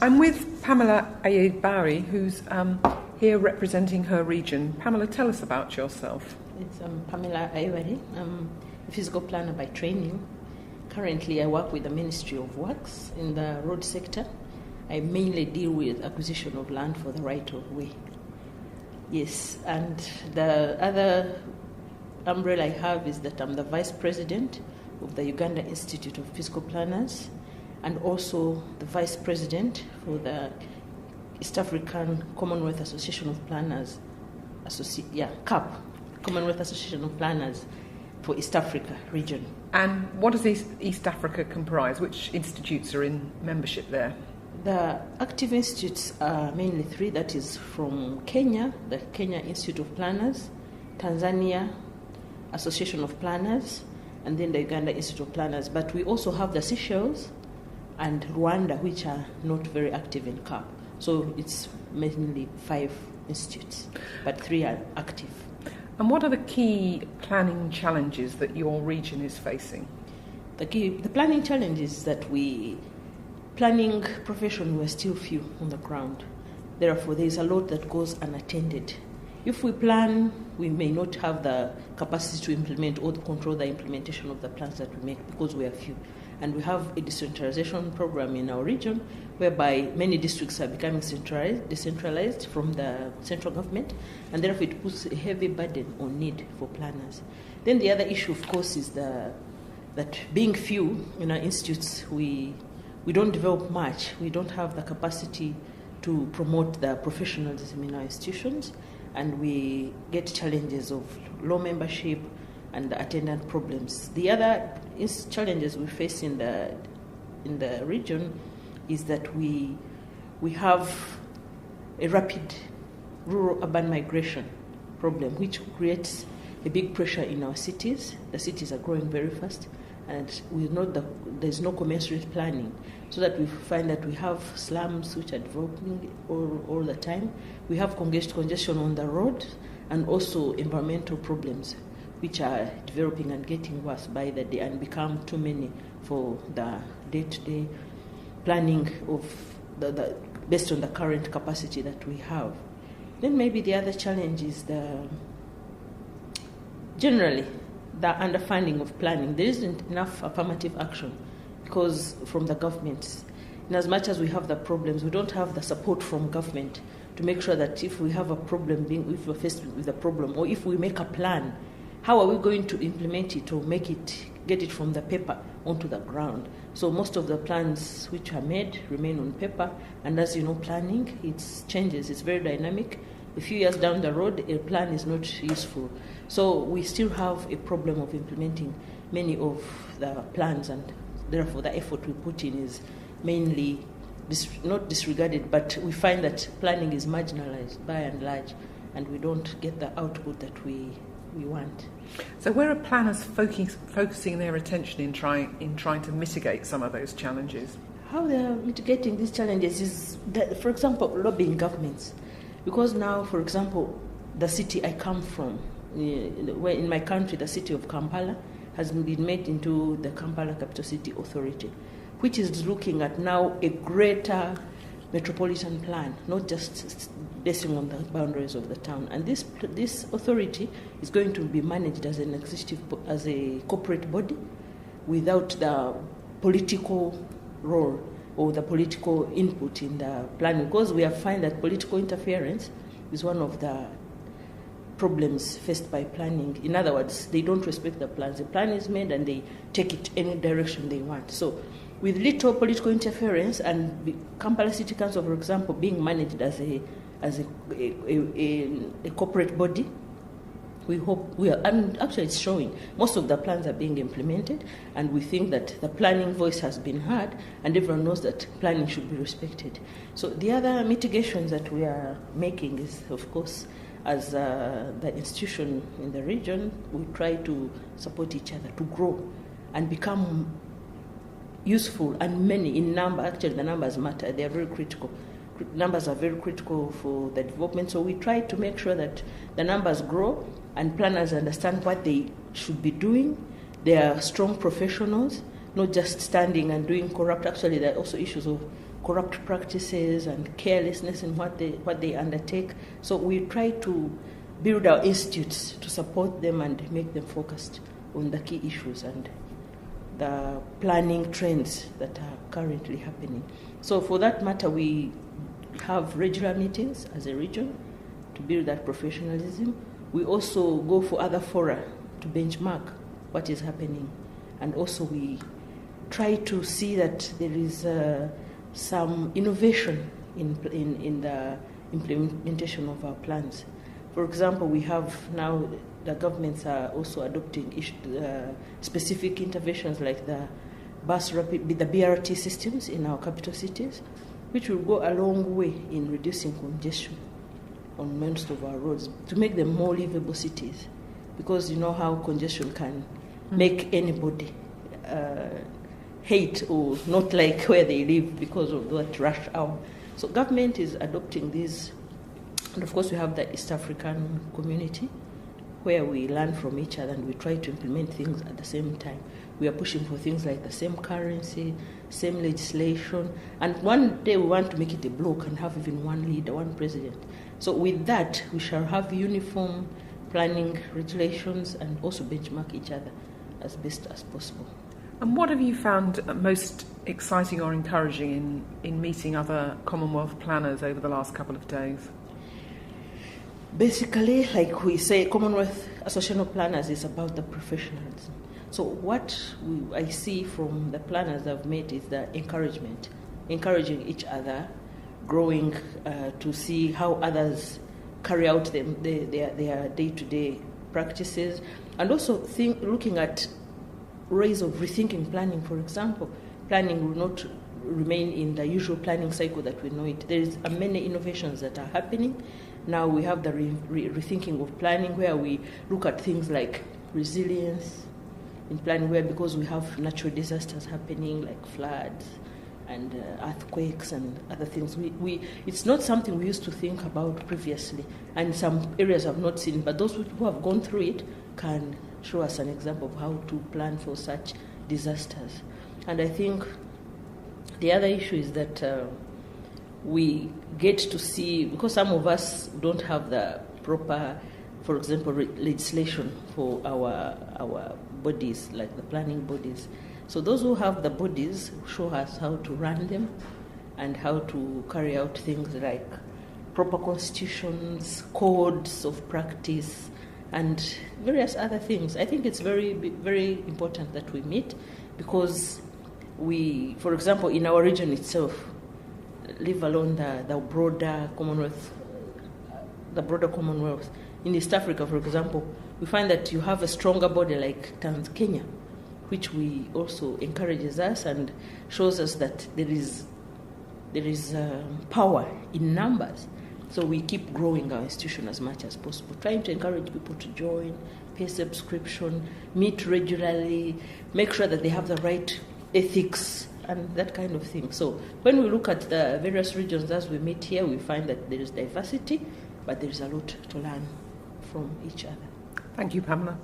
I'm with Pamela Ayebare, who's here representing her region. Pamela, tell us about yourself. I'm Pamela Ayebare. I'm a physical planner by training. Currently, I work with the Ministry of Works in the road sector. I mainly deal with acquisition of land for the right-of-way. Yes, and the other umbrella I have is that I'm the Vice President of the Uganda Institute of Physical Planners, and also the Vice President for the East African Commonwealth Association of Planners, CAP, Commonwealth Association of Planners for East Africa region. And what does East Africa comprise? Which institutes are in membership there? The active institutes are mainly three. That is from Kenya, the Kenya Institute of Planners, Tanzania Association of Planners, and then the Uganda Institute of Planners. But we also have the Seychelles and Rwanda, which are not very active in CAP. So it's mainly 5 institutes, but 3 are active. And what are the key planning challenges that your region is facing? The planning challenge is that planning profession, we're still few on the ground. Therefore, there is a lot that goes unattended. If we plan, we may not have the capacity to implement or to control the implementation of the plans that we make because we are few. And we have a decentralization program in our region whereby many districts are becoming decentralized from the central government, and therefore it puts a heavy burden on need for planners. Then the other issue, of course, is that being few in our institutes, we don't develop much. We don't have the capacity to promote the professionalism in our institutions, and we get challenges of low membership and attendant problems. The other challenges we face in the region is that we have a rapid rural-urban migration problem, which creates a big pressure in our cities. The cities are growing very fast, and we know that there's no commensurate planning, so that we find that we have slums which are developing all the time. We have congestion on the road, and also environmental problems which are developing and getting worse by the day and become too many for the day-to-day planning of based on the current capacity that we have. Then maybe the other challenge is generally the underfunding of planning. There isn't enough affirmative action because from the government. In as much as we have the problems, we don't have the support from government to make sure that if we have a problem, if we're faced with a problem, or if we make a plan, how are we going to implement it or get it from the paper onto the ground? So most of the plans which are made remain on paper, and as you know, planning, it changes, it's very dynamic. A few years down the road, a plan is not useful. So we still have a problem of implementing many of the plans, and therefore the effort we put in is mainly not disregarded, but we find that planning is marginalized by and large, and we don't get the output that we want. So where are planners focusing their attention in trying to mitigate some of those challenges? How they are mitigating these challenges is that, for example, lobbying governments. Because now, for example, the city I come from, where in my country, the city of Kampala has been made into the Kampala Capital City Authority, which is looking at now a greater metropolitan plan, not just basing on the boundaries of the town. And this authority is going to be managed as as a corporate body without the political role or the political input in the planning, because we have found that political interference is one of the problems faced by planning. In other words, they don't respect the plans. The plan is made and they take it any direction they want. So with little political interference and the Kampala City Council, for example, being managed as a corporate body, we hope and actually it's showing most of the plans are being implemented, and we think that the planning voice has been heard and everyone knows that planning should be respected. So the other mitigations that we are making is, of course, as the institution in the region, we try to support each other to grow and become useful and many in number. Actually, the numbers matter. They are very critical. Numbers are very critical for the development. So we try to make sure that the numbers grow and planners understand what they should be doing. They are strong professionals not just standing and doing corrupt. Actually, there are also issues of corrupt practices and carelessness in what they undertake. So we try to build our institutes to support them and make them focused on the key issues and the planning trends that are currently happening. So for that matter, we have regular meetings as a region to build that professionalism. We also go for other fora to benchmark what is happening. And also we try to see that there is some innovation in the implementation of our plans. For example, we have now, the governments are also adopting specific interventions like the BRT systems in our capital cities, which will go a long way in reducing congestion on most of our roads to make them more livable cities. Because you know how congestion can make anybody hate or not like where they live because of that rush hour. So government is adopting these. And of course we have the East African community where we learn from each other and we try to implement things at the same time. We are pushing for things like the same currency, same legislation, and one day we want to make it a bloc and have even one leader, one president. So with that, we shall have uniform planning regulations and also benchmark each other as best as possible. And what have you found most exciting or encouraging in meeting other Commonwealth planners over the last couple of days? Basically, like we say, Commonwealth Association of Planners is about the professionalism. So what I see from the planners I've met is the encouraging each other, growing to see how others carry out their day-to-day practices, and also looking at ways of rethinking planning. For example, planning will not remain in the usual planning cycle that we know it. There is many innovations that are happening. Now we have the rethinking of planning, where we look at things like resilience in planning, where because we have natural disasters happening like floods and earthquakes and other things, it's not something we used to think about previously, and some areas have not seen, but those who have gone through it can show us an example of how to plan for such disasters. And I think the other issue is that we get to see, because some of us don't have the proper, for example, legislation for our bodies, like the planning bodies. So those who have the bodies show us how to run them and how to carry out things like proper constitutions, codes of practice, and various other things. I think it's very, very important that we meet, because we, for example, in our region itself, leave alone the broader Commonwealth. In East Africa, for example, we find that you have a stronger body like Kenya, which we also encourages us and shows us that there is power in numbers. So we keep growing our institution as much as possible, trying to encourage people to join, pay subscription, meet regularly, make sure that they have the right ethics and that kind of thing. So when we look at the various regions as we meet here, we find that there is diversity, but there is a lot to learn from each other. Thank you, Pamela.